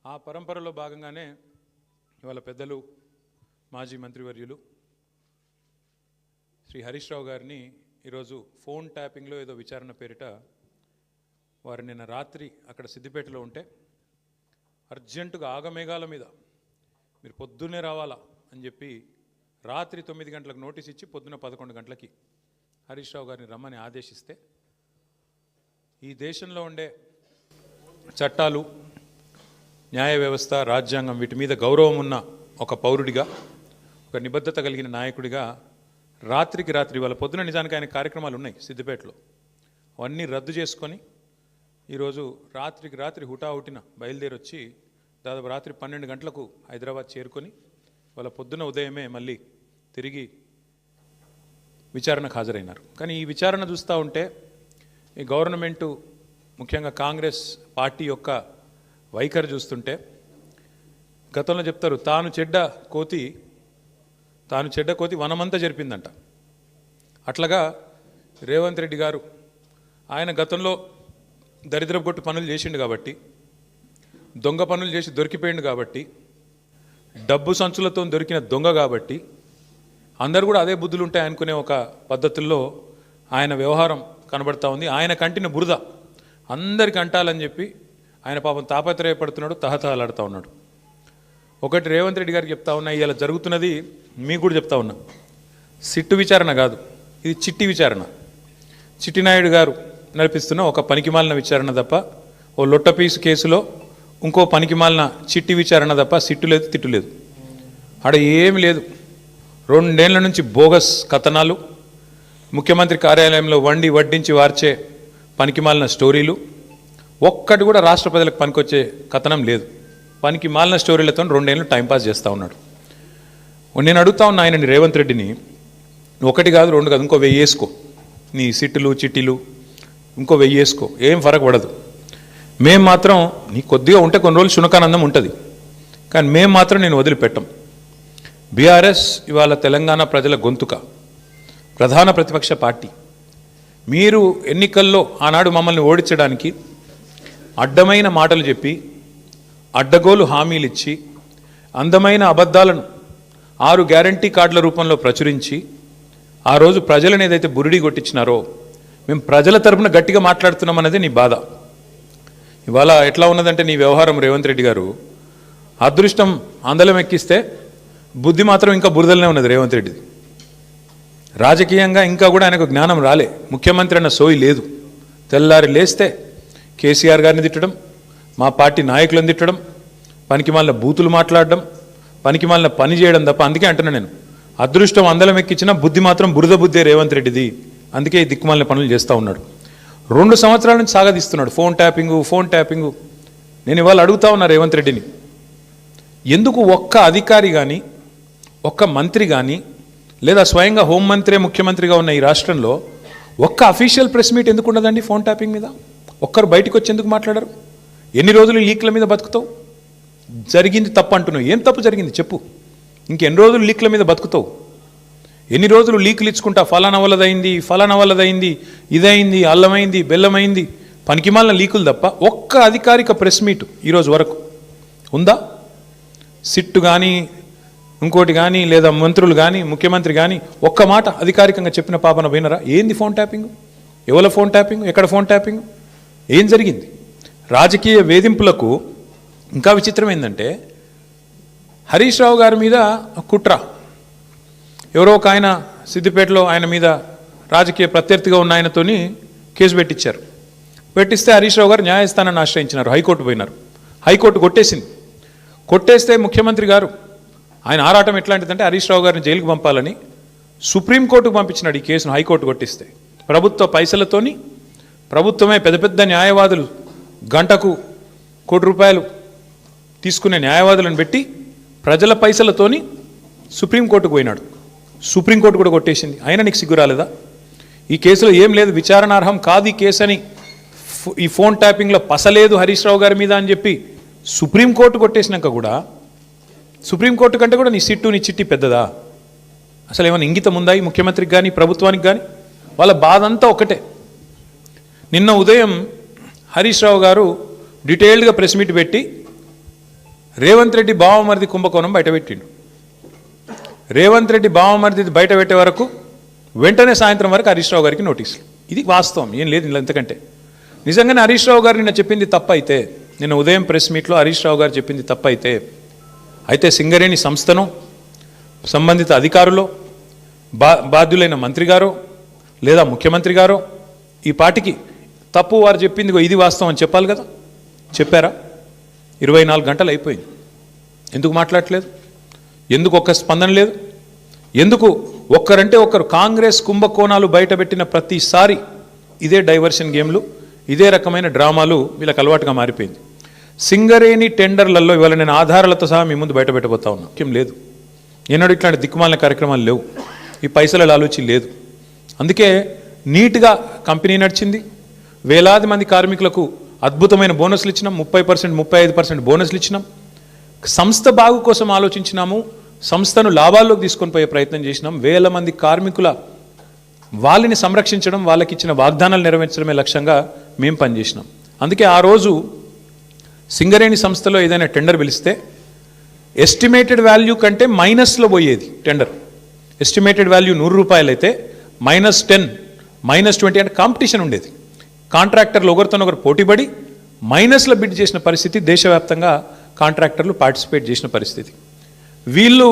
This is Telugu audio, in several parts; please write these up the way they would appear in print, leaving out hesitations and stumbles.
ఆ పరంపరలో భాగంగానే ఇవాళ పెద్దలు మాజీ మంత్రివర్యులు శ్రీ హరీష్ రావు గారిని ఈరోజు ఫోన్ ట్యాపింగ్లో ఏదో విచారణ పేరిట వారు నిన్న రాత్రి అక్కడ సిద్దిపేటలో ఉంటే అర్జెంటుగా ఆగమేఘాల మీద మీరు పొద్దున్నే రావాలా అని చెప్పి రాత్రి 9 గంటలకు నోటీస్ ఇచ్చి పొద్దున్న 11 గంటలకి హరీష్ రావు గారిని రమ్మని ఆదేశిస్తే ఈ దేశంలో ఉండే చట్టాలు, న్యాయ వ్యవస్థ, రాజ్యాంగం వీటి మీద గౌరవం ఉన్న ఒక పౌరుడిగా, ఒక నిబద్ధత కలిగిన నాయకుడిగా రాత్రికి రాత్రి వాళ్ళ పొద్దున నిజానికి ఆయన కార్యక్రమాలు ఉన్నాయి సిద్దిపేటలో, అవన్నీ రద్దు చేసుకొని ఈరోజు రాత్రికి రాత్రి హుటాహుటిన బయలుదేరి వచ్చి దాదాపు రాత్రి 12 గంటలకు హైదరాబాద్ చేరుకొని వాళ్ళ పొద్దున ఉదయమే మళ్ళీ తిరిగి విచారణకు హాజరైనారు. కానీ ఈ విచారణ చూస్తూ ఉంటే ఈ గవర్నమెంటు, ముఖ్యంగా కాంగ్రెస్ పార్టీ యొక్క వైఖరి చూస్తుంటే గతంలో చెప్తారు తాను చెడ్డ కోతి వనమంతా జరిపిందంట. అట్లాగా రేవంత్ రెడ్డి గారు ఆయన గతంలో దరిద్రపు కొట్టు పనులు చేసిండు కాబట్టి, దొంగ పనులు చేసి దొరికిపోయిండు కాబట్టి, డబ్బు సంచులతో దొరికిన దొంగ కాబట్టి అందరూ కూడా అదే బుద్ధులు ఉంటాయి అనుకునే ఒక పద్ధతుల్లో ఆయన వ్యవహారం కనబడతా ఉంది. ఆయన కంటిన బురద అందరికి అంటాలని చెప్పి ఆయన పాపం తాపత్రయపడుతున్నాడు, తహతహలాడుతూ ఉన్నాడు. ఒకటి రేవంత్ రెడ్డి గారికి చెప్తా ఉన్నా, ఇలా జరుగుతున్నది మీకు కూడా చెప్తా ఉన్నా, సిట్టు విచారణ కాదు, ఇది చిట్టి విచారణ. చిట్టినాయుడు గారు నడిపిస్తున్న ఒక పనికిమాలిన విచారణ తప్ప, ఓ లొట్టపీసు కేసులో ఇంకో పనికిమాలిన చిట్టి విచారణ తప్ప సిట్టు లేదు, తిట్టు లేదు, ఆడ ఏమి లేదు. 2 ఏళ్ల నుంచి బోగస్ కథనాలు, ముఖ్యమంత్రి కార్యాలయంలో వడ్డించి వార్చే పనికిమాలిన స్టోరీలు, ఒక్కటి కూడా రాష్ట్ర ప్రజలకు పనికొచ్చే కథనం లేదు. పనికి మాలిన స్టోరీలతో 2 ఏళ్ళు టైంపాస్ చేస్తూ ఉన్నాడు. నేను అడుగుతా ఉన్నా ఆయనని, రేవంత్ రెడ్డిని, 1 కాదు 2 కాదు, ఇంకో 1000 వేసుకో, నీ సిట్టులు చిట్టీలు ఇంకో 1000 వేసుకో, ఏం ఫరక్ పడదు. మేము మాత్రం నీ కొద్దిగా ఉంటే కొన్ని రోజులు శునకానందం ఉంటుంది, కానీ మేము మాత్రం నేను వదిలిపెట్టం. బీఆర్ఎస్ ఇవాళ తెలంగాణ ప్రజల గొంతుక, ప్రధాన ప్రతిపక్ష పార్టీ. మీరు ఎన్నికల్లో ఆనాడు మమ్మల్ని ఓడించడానికి అడ్డమైన మాటలు చెప్పి, అడ్డగోలు హామీలు ఇచ్చి, అందమైన అబద్ధాలను 6 గ్యారంటీ కార్డుల రూపంలో ప్రచురించి ఆ రోజు ప్రజలను ఏదైతే బురిడి కొట్టించినారో, మేము ప్రజల తరపున గట్టిగా మాట్లాడుతున్నాం అనేది నీ బాధ. ఇవాళ ఎట్లా ఉన్నదంటే నీ వ్యవహారం రేవంత్ రెడ్డి గారు, అదృష్టం అందలం ఎక్కిస్తే బుద్ధి మాత్రం ఇంకా బురదలనే ఉన్నది రేవంత్ రెడ్డిది. రాజకీయంగా ఇంకా కూడా ఆయనకు జ్ఞానం రాలే, ముఖ్యమంత్రి అన్న సోయి లేదు. తెల్లారి లేస్తే కేసీఆర్ గారిని తిట్టడం, మా పార్టీ నాయకులను తిట్టడం, పనికిమాలిన బూతులు మాట్లాడడం, పనికిమాలిన పని చేయడం తప్ప. అందుకే అంటున్నా నేను, అదృష్టం అందలం ఎక్కించిన బుద్ధి మాత్రం బురద బుద్ధే రేవంత్ రెడ్డిది. అందుకే ఈ దిక్కుమాలిన పనులు చేస్తూ ఉన్నాడు. 2 సంవత్సరాల నుంచి సాగదీస్తున్నాడు ఫోన్ ట్యాపింగు. నేను ఇవాళ అడుగుతా ఉన్నా రేవంత్ రెడ్డిని, ఎందుకు ఒక్క అధికారి కానీ, ఒక్క మంత్రి కానీ, లేదా స్వయంగా హోంమంత్రి ముఖ్యమంత్రిగా ఉన్న ఈ రాష్ట్రంలో ఒక్క అఫీషియల్ ప్రెస్ మీట్ ఎందుకు ఉండదండి ఫోన్ ట్యాపింగ్ మీద? ఒక్కరు బయటకు వచ్చి ఎందుకు మాట్లాడరు? ఎన్ని రోజులు లీక్ల మీద బతుకుతావు? జరిగింది తప్పు అంటున్నావు, ఏం తప్పు జరిగింది చెప్పు. ఇంకెన్ని రోజులు లీక్ల మీద బతుకుతావు? ఎన్ని రోజులు లీకులు ఇచ్చుకుంటా, ఫలానా వల్లదైంది, ఇదైంది, అల్లమైంది, బెల్లమైంది, పనికిమాలిన లీకులు తప్ప ఒక్క అధికారిక ప్రెస్ మీట్ ఈరోజు వరకు ఉందా? సిట్టు కానీ, ఇంకోటి కానీ, లేదా మంత్రులు కానీ, ముఖ్యమంత్రి కానీ ఒక్క మాట అధికారికంగా చెప్పిన పాపన వినరా? ఏంది ఫోన్ ట్యాపింగ్? ఎవరి ఫోన్ ట్యాపింగ్? ఎక్కడ ఫోన్ ట్యాపింగ్? ఏం జరిగింది? రాజకీయ వేధింపులకు ఇంకా విచిత్రం ఏంటంటే, హరీష్ రావు గారి మీద కుట్ర, ఎవరో ఒక ఆయన సిద్దిపేటలో ఆయన మీద రాజకీయ ప్రత్యర్థిగా ఉన్న ఆయనతోని కేసు పెట్టిస్తే హరీష్ రావు గారు న్యాయస్థానాన్ని ఆశ్రయించినారు, హైకోర్టు పోయినారు. హైకోర్టు కొట్టేస్తే ముఖ్యమంత్రి గారు ఆయన ఆరాటం ఎట్లాంటిదంటే హరీష్ రావు గారిని జైలుకు పంపాలని సుప్రీంకోర్టుకు పంపించినాడు ఈ కేసును. హైకోర్టు కొట్టిస్తే ప్రభుత్వ పైసలతోని, ప్రభుత్వమే పెద్ద న్యాయవాదులు గంటకు ₹1 తీసుకునే న్యాయవాదులను పెట్టి ప్రజల పైసలతోని సుప్రీంకోర్టుకు పోయినాడు. సుప్రీంకోర్టు కూడా కొట్టేసింది. అయినా నీకు సిగ్గు రాలేదా? ఈ కేసులో ఏం లేదు, విచారణార్హం కాదు ఈ కేసు అని, ఈ ఫోన్ ట్యాపింగ్లో పసలేదు హరీష్ రావు గారి మీద అని చెప్పి సుప్రీంకోర్టు కొట్టేసినాక కూడా, సుప్రీంకోర్టు కంటే కూడా నీ సిట్టు నీ చిట్టి పెద్దదా? అసలు ఏమైనా ఇంగితం ఉందా ఈ ముఖ్యమంత్రికి కానీ, ప్రభుత్వానికి కానీ? వాళ్ళ బాధ అంతా ఒకటే. నిన్న ఉదయం హరీష్ రావు గారు డీటెయిల్డ్గా ప్రెస్ మీట్ పెట్టి రేవంత్ రెడ్డి బావమరిది కుంభకోణం బయటపెట్టిండు. రేవంత్ రెడ్డి బావమరిది బయట పెట్టే వరకు వెంటనే సాయంత్రం వరకు హరీష్ రావు గారికి నోటీసులు. ఇది వాస్తవం, ఏం లేదు ఇలా. ఎంతకంటే నిజంగానే హరీష్ రావు గారు నిన్న చెప్పింది తప్పైతే, నిన్న ఉదయం ప్రెస్ మీట్లో హరీష్ రావు గారు చెప్పింది తప్పైతే, అయితే సింగరేణి సంస్థను సంబంధిత అధికారులు, బాధ్యులైన మంత్రి గారు లేదా ముఖ్యమంత్రి గారు ఈ పాటికి తప్పు వారు చెప్పింది ఇది వాస్తవం అని చెప్పాలి కదా. చెప్పారా? 24 గంటలు అయిపోయింది. ఎందుకు మాట్లాడట్లేదు? ఎందుకు ఒక్క స్పందన లేదు? ఎందుకు ఒక్కరంటే ఒక్కరు? కాంగ్రెస్ కుంభకోణాలు బయటపెట్టిన ప్రతిసారి ఇదే డైవర్షన్ గేమ్లు, ఇదే రకమైన డ్రామాలు వీళ్ళకి అలవాటుగా మారిపోయింది. సింగరేణి టెండర్లలో ఇవాళ నేను ఆధారాలతో సహా మీ ముందు బయటపెట్టబోతా ఉన్నా. ముఖ్యం లేదు, ఎన్నడూ ఇట్లాంటి దిక్కుమాలిన కార్యక్రమాలు లేవు, ఈ పైసల ఆలోచన లేదు. అందుకే నీట్గా కంపెనీ నడిచింది. వేలాది మంది కార్మికులకు అద్భుతమైన బోనస్లు ఇచ్చినాం, 30%, 35% బోనస్లు ఇచ్చినాం. సంస్థ బాగు కోసం ఆలోచించినాము, సంస్థను లాభాల్లోకి తీసుకొని పోయే ప్రయత్నం చేసినాం. వేల మంది కార్మికుల వాళ్ళని సంరక్షించడం, వాళ్ళకి ఇచ్చిన వాగ్దానాలు నెరవేర్చడమే లక్ష్యంగా మేము పనిచేసినాం. అందుకే ఆ రోజు సింగరేణి సంస్థలో ఏదైనా టెండర్ పిలిస్తే ఎస్టిమేటెడ్ వాల్యూ కంటే మైనస్లో పోయేది టెండర్. ఎస్టిమేటెడ్ వాల్యూ 100 రూపాయలు అయితే -10, -20 అంటే కాంపిటీషన్ ఉండేది. కాంట్రాక్టర్లు ఒకరితోనొకరు పోటీపడి మైనస్లో బిడ్ చేసిన పరిస్థితి, దేశవ్యాప్తంగా కాంట్రాక్టర్లు పార్టిసిపేట్ చేసిన పరిస్థితి. వీళ్ళు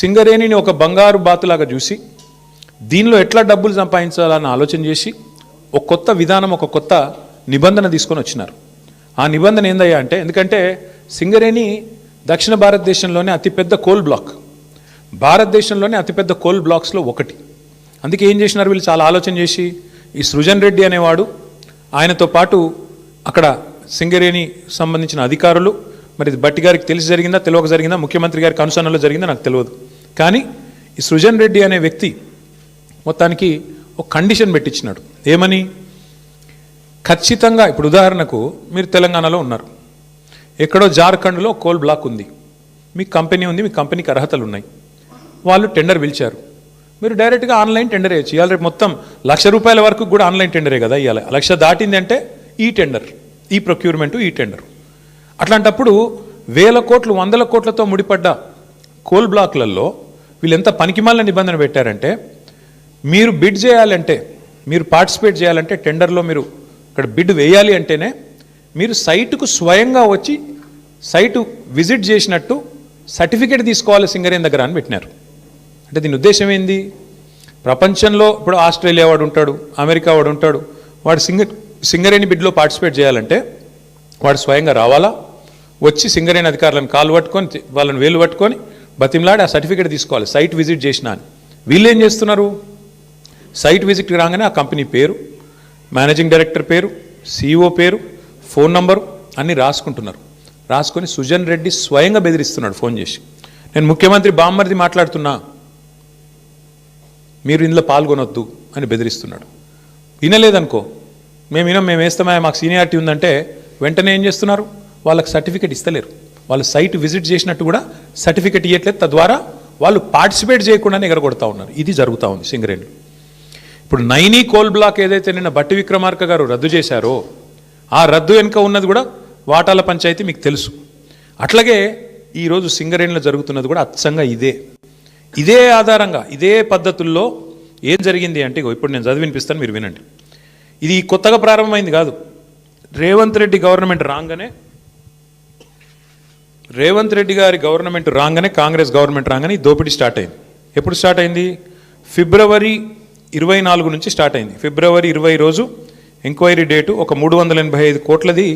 సింగరేణిని ఒక బంగారు బాతులాగా చూసి దీనిలో ఎట్లా డబ్బులు సంపాదించాలని ఆలోచన చేసి ఒక కొత్త విధానం, ఒక కొత్త నిబంధన తీసుకొని వచ్చినారు. ఆ నిబంధన ఏందయ్యా అంటే, ఎందుకంటే సింగరేణి దక్షిణ భారతదేశంలోనే అతిపెద్ద కోల్ బ్లాక్, భారతదేశంలోనే అతిపెద్ద కోల్ బ్లాక్స్లో ఒకటి. అందుకే ఏం చేసినారు వీళ్ళు? చాలా ఆలోచన చేసి ఈ సృజన్ రెడ్డి అనేవాడు, ఆయనతో పాటు అక్కడ సింగరేణి సంబంధించిన అధికారులు, మరి భట్టి గారికి తెలిసి జరిగిందా తెలియక జరిగిందా, ముఖ్యమంత్రి గారికి అనుసరణలో జరిగిందా నాకు తెలియదు, కానీ ఈ సృజన్ రెడ్డి అనే వ్యక్తి మొత్తానికి ఒక కండిషన్ పెట్టించినాడు. ఏమని? ఖచ్చితంగా ఇప్పుడు ఉదాహరణకు మీరు తెలంగాణలో ఉన్నారు, ఎక్కడో జార్ఖండ్లో కోల్ బ్లాక్ ఉంది, మీ కంపెనీ ఉంది, మీ కంపెనీకి అర్హతలు ఉన్నాయి, వాళ్ళు టెండర్ పిలిచారు, మీరు డైరెక్ట్గా ఆన్లైన్ టెండర్ వేయచ్చు. ఇవాళ రేపు మొత్తం ₹1,00,000 వరకు కూడా ఆన్లైన్ టెండరే కదా. ఇవాళ 1,00,000 దాటింది అంటే ఈ టెండర్, ఈ ప్రొక్యూర్మెంటు, ఈ టెండర్. అట్లాంటప్పుడు వేల కోట్లు, వందల కోట్లతో ముడిపడ్డ కోల్ బ్లాక్లలో వీళ్ళు ఎంత పనికిమాలిన నిబంధన పెట్టారంటే, మీరు బిడ్ చేయాలంటే, మీరు పార్టిసిపేట్ చేయాలంటే టెండర్లో మీరు ఇక్కడ బిడ్ వేయాలి అంటేనే మీరు సైటుకు స్వయంగా వచ్చి సైటు విజిట్ చేసినట్టు సర్టిఫికేట్ తీసుకోవాలి సింగరేణి దగ్గర అని పెట్టినారు. అంటే దీని ఉద్దేశం ఏంది? ప్రపంచంలో ఇప్పుడు ఆస్ట్రేలియా వాడు ఉంటాడు, అమెరికా వాడు ఉంటాడు, వాడు సింగరేణి బిడ్లో పార్టిసిపేట్ చేయాలంటే వాడు స్వయంగా రావాలా, వచ్చి సింగరేణి అధికారులను కాలు పట్టుకొని, వాళ్ళని వేలు పట్టుకొని బతిమలాడి ఆ సర్టిఫికేట్ తీసుకోవాలి, సైట్ విజిట్ చేసినా అని. వీళ్ళు ఏం చేస్తున్నారు? సైట్ విజిట్ రాగానే ఆ కంపెనీ పేరు, మేనేజింగ్ డైరెక్టర్ పేరు, CEO పేరు, ఫోన్ నంబరు అన్నీ రాసుకుంటున్నారు. రాసుకొని సుజన్ రెడ్డి స్వయంగా బెదిరిస్తున్నాడు ఫోన్ చేసి, నేను ముఖ్యమంత్రి బామ్మర్ది మాట్లాడుతున్నా, మీరు ఇందులో పాల్గొనొద్దు అని బెదిరిస్తున్నాడు. వినలేదనుకో, మేము వేస్తామా, మాకు సీనియారిటీ ఉందంటే వెంటనే ఏం చేస్తున్నారు? వాళ్ళకి సర్టిఫికేట్ ఇస్తలేరు, వాళ్ళు సైట్ విజిట్ చేసినట్టు కూడా సర్టిఫికేట్ ఇవ్వట్లేదు. తద్వారా వాళ్ళు పార్టిసిపేట్ చేయకుండానే ఎగరగొడతా ఉన్నారు. ఇది జరుగుతూ ఉంది సింగరేణిలో. ఇప్పుడు నైనీ కోల్ బ్లాక్ ఏదైతే నిన్న బట్టి విక్రమార్క గారు రద్దు చేశారో, ఆ రద్దు వెనుక ఉన్నది కూడా వాటాల పంచాయతీ మీకు తెలుసు. అట్లాగే ఈరోజు సింగరేణిలో జరుగుతున్నది కూడా అచ్చంగా ఇదే ఆధారంగా, ఇదే పద్ధతుల్లో ఏం జరిగింది అంటే, ఇప్పుడు నేను చదివి వినిపిస్తాను, మీరు వినండి. ఇది కొత్తగా ప్రారంభమైంది కాదు. రేవంత్ రెడ్డి గారి గవర్నమెంట్ రాగానే, కాంగ్రెస్ గవర్నమెంట్ రాగానే ఈ దోపిడీ స్టార్ట్ అయింది. ఎప్పుడు స్టార్ట్ అయింది? ఫిబ్రవరి 24 నుంచి స్టార్ట్ అయింది. ఫిబ్రవరి 20 రోజు ఎంక్వైరీ డేటు, ఒక 385 కోట్లది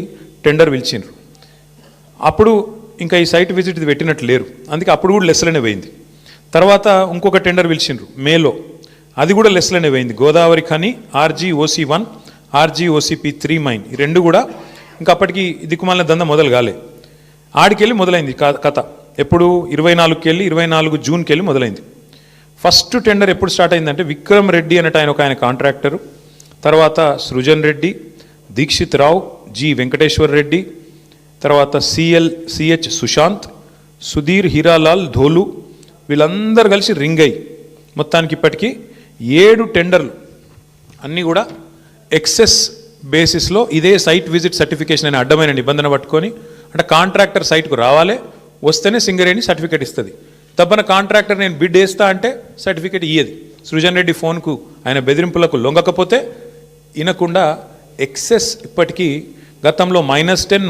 టెండర్ పిలిచిండ్రు. అప్పుడు ఇంకా ఈ సైట్ విజిట్ ఇది పెట్టినట్టు లేరు, అందుకే అప్పుడు కూడా లెస్లనే పోయింది. తర్వాత ఇంకొక టెండర్ పిలిచిండ్రు మేలో, అది కూడా లెస్లనే పోయింది. Godavari Khani RGOC1, RGOCP3 mine, ఈ రెండు కూడా ఇంకా అప్పటికి దిక్కుమాలిన దందా మొదలు కాలే. ఆడికెళ్ళి మొదలైంది కథ. ఎప్పుడు? 24కి వెళ్ళి 24 జూన్కి వెళ్ళి మొదలైంది. ఫస్ట్ టెండర్ ఎప్పుడు స్టార్ట్ అయిందంటే, విక్రమ్ రెడ్డి అన్నట్టు ఆయన కాంట్రాక్టరు, తర్వాత సృజన్ రెడ్డి, దీక్షిత్ రావు, G వెంకటేశ్వర్ రెడ్డి, తర్వాత CH సుశాంత్, సుధీర్ హీరాలాల్ ధోలు, వీళ్ళందరూ కలిసి రింగ్ అయ్యి మొత్తానికి ఇప్పటికీ 7 టెండర్లు అన్నీ కూడా ఎక్సెస్ బేసిస్లో ఇదే సైట్ విజిట్ సర్టిఫికేషన్ అనే అడ్డమైన నిబంధన పట్టుకొని అంటే కాంట్రాక్టర్ సైట్కు రావాలి, వస్తేనే సింగరేణి సర్టిఫికేట్ ఇస్తుంది. తప్పన కాంట్రాక్టర్ నేను బిడ్ వేస్తా అంటే సర్టిఫికేట్ ఇయ్యదు. సృజన్ రెడ్డి ఫోన్కు ఆయన బెదిరింపులకు లొంగకపోతే వినకుండా ఎక్సెస్ ఇప్పటికీ గతంలో -10,